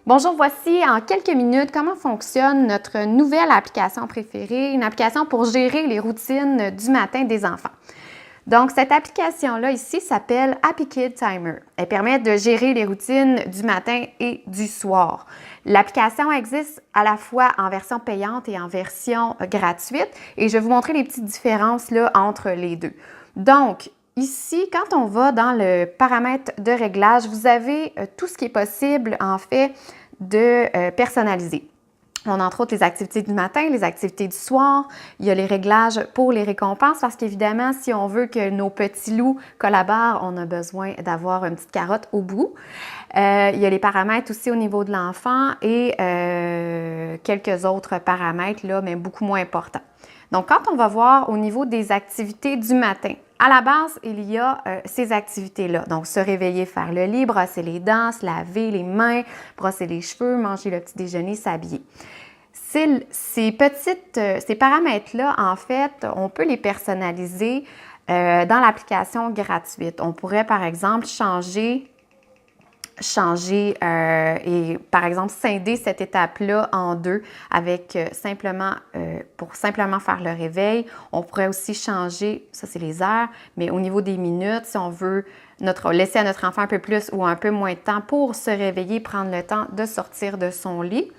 Bonjour, voici en quelques minutes comment fonctionne notre nouvelle application préférée, une application pour gérer les routines du matin des enfants. Donc, cette application-là ici s'appelle Happy Kid Timer. Elle permet de gérer les routines du matin et du soir. L'application existe à la fois en version payante et en version gratuite et je vais vous montrer les petites différences là, entre les deux. Donc, ici, quand on va dans le paramètre de réglage, vous avez tout ce qui est possible, en fait, de personnaliser. On a entre autres les activités du matin, les activités du soir. Il y a les réglages pour les récompenses parce qu'évidemment, si on veut que nos petits loups collaborent, on a besoin d'avoir une petite carotte au bout. Il y a les paramètres aussi au niveau de l'enfant et quelques autres paramètres, là, mais beaucoup moins importants. Donc, quand on va voir au niveau des activités du matin, à la base, il y a ces activités-là. Donc, se réveiller, faire le lit, brosser les dents, se laver les mains, brosser les cheveux, manger le petit déjeuner, s'habiller. Ces paramètres-là, en fait, on peut les personnaliser dans l'application gratuite. On pourrait, par exemple, changer et, par exemple, scinder cette étape-là en deux avec pour simplement faire le réveil. On pourrait aussi changer, ça c'est les heures, mais au niveau des minutes, si on veut laisser à notre enfant un peu plus ou un peu moins de temps pour se réveiller, prendre le temps de sortir de son lit.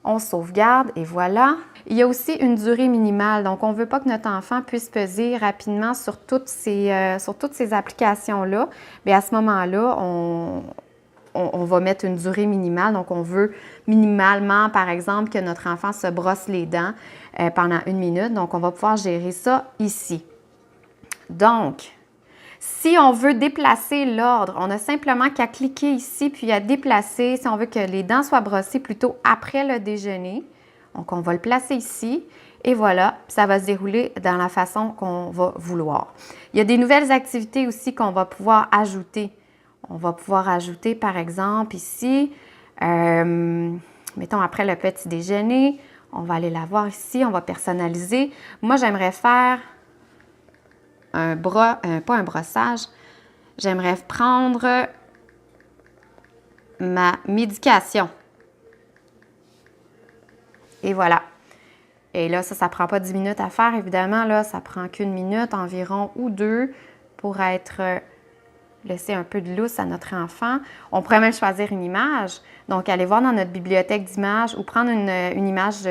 On sauvegarde et voilà. Il y a aussi une durée minimale, donc on ne veut pas que notre enfant puisse peser rapidement sur toutes ces applications-là. Mais à ce moment-là, on va mettre une durée minimale. Donc, on veut minimalement, par exemple, que notre enfant se brosse les dents pendant 1 minute. Donc, on va pouvoir gérer ça ici. Donc, si on veut déplacer l'ordre, on a simplement qu'à cliquer ici puis à déplacer. Si on veut que les dents soient brossées plutôt après le déjeuner, donc on va le placer ici. Et voilà, ça va se dérouler dans la façon qu'on va vouloir. Il y a des nouvelles activités aussi qu'on va pouvoir ajouter. On va pouvoir ajouter, par exemple, ici, mettons après le petit déjeuner, on va aller la voir ici, on va personnaliser. Moi, j'aimerais faire pas un brossage, j'aimerais prendre ma médication. Et voilà. Et là, ça ne prend pas 10 minutes à faire, évidemment. Là, ça prend qu'1 minute environ ou 2 pour laisser un peu de lousse à notre enfant. On pourrait même choisir une image. Donc, aller voir dans notre bibliothèque d'images ou prendre une image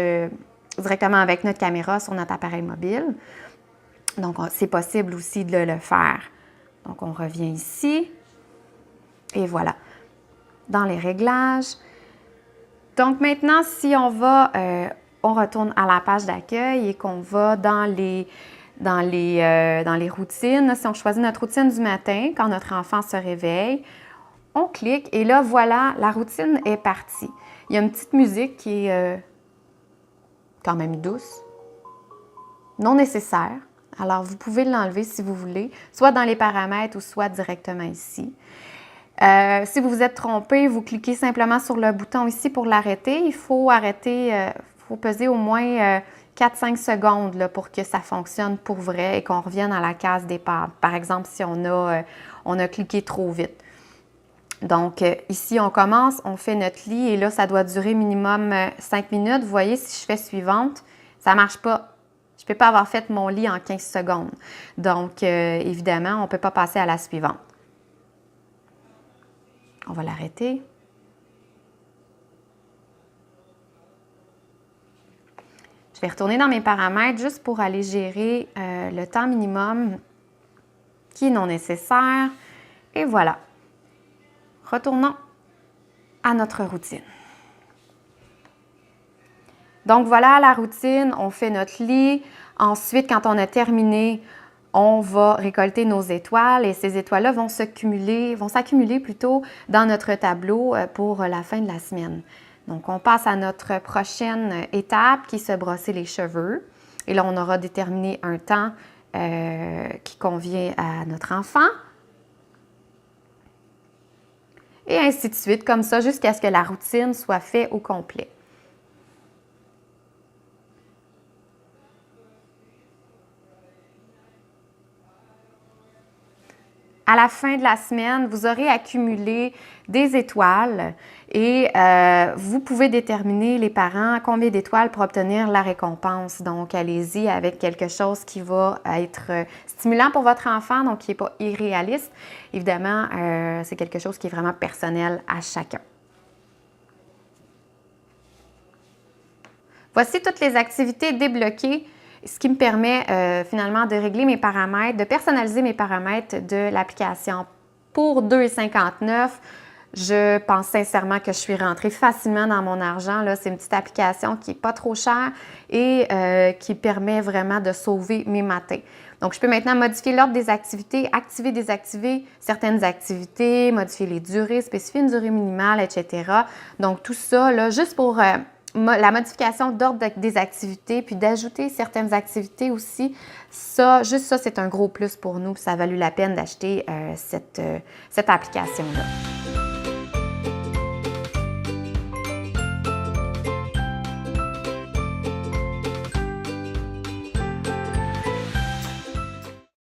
directement avec notre caméra sur notre appareil mobile. Donc, c'est possible aussi de le faire. Donc, on revient ici. Et voilà. Dans les réglages. Donc, maintenant, si on retourne à la page d'accueil et qu'on va dans les routines. Si on choisit notre routine du matin, quand notre enfant se réveille, on clique et là, voilà, la routine est partie. Il y a une petite musique qui est quand même douce, non nécessaire. Alors, vous pouvez l'enlever si vous voulez, soit dans les paramètres ou soit directement ici. Si vous vous êtes trompé, vous cliquez simplement sur le bouton ici pour l'arrêter. Il faut arrêter, il faut peser au moins 4-5 secondes là, pour que ça fonctionne pour vrai et qu'on revienne à la case départ. Par exemple, si on a cliqué trop vite. Donc, ici, on commence, on fait notre lit et là, ça doit durer minimum 5 minutes. Vous voyez, si je fais suivante, ça ne marche pas. Je ne peux pas avoir fait mon lit en 15 secondes. Donc, évidemment, on ne peut pas passer à la suivante. On va l'arrêter. Je vais retourner dans mes paramètres juste pour aller gérer le temps minimum qui est non nécessaire. Et voilà. Retournons à notre routine. Donc voilà la routine, on fait notre lit. Ensuite, quand on a terminé, on va récolter nos étoiles et ces étoiles-là vont s'accumuler plutôt dans notre tableau pour la fin de la semaine. Donc, on passe à notre prochaine étape qui est se brosser les cheveux. Et là, on aura déterminé un temps qui convient à notre enfant. Et ainsi de suite, comme ça, jusqu'à ce que la routine soit faite au complet. À la fin de la semaine, vous aurez accumulé des étoiles Et vous pouvez déterminer, les parents, combien d'étoiles pour obtenir la récompense. Donc, allez-y avec quelque chose qui va être stimulant pour votre enfant, donc qui n'est pas irréaliste. Évidemment, c'est quelque chose qui est vraiment personnel à chacun. Voici toutes les activités débloquées, ce qui me permet finalement de régler mes paramètres, de personnaliser mes paramètres de l'application. Pour 2,59 $, je pense sincèrement que je suis rentrée facilement dans mon argent. C'est une petite application qui n'est pas trop chère et qui permet vraiment de sauver mes matins. Donc, je peux maintenant modifier l'ordre des activités, activer, désactiver certaines activités, modifier les durées, spécifier une durée minimale, etc. Donc, tout ça, là, juste pour la modification d'ordre des activités, puis d'ajouter certaines activités aussi, juste ça, c'est un gros plus pour nous. Ça a valu la peine d'acheter cette application-là.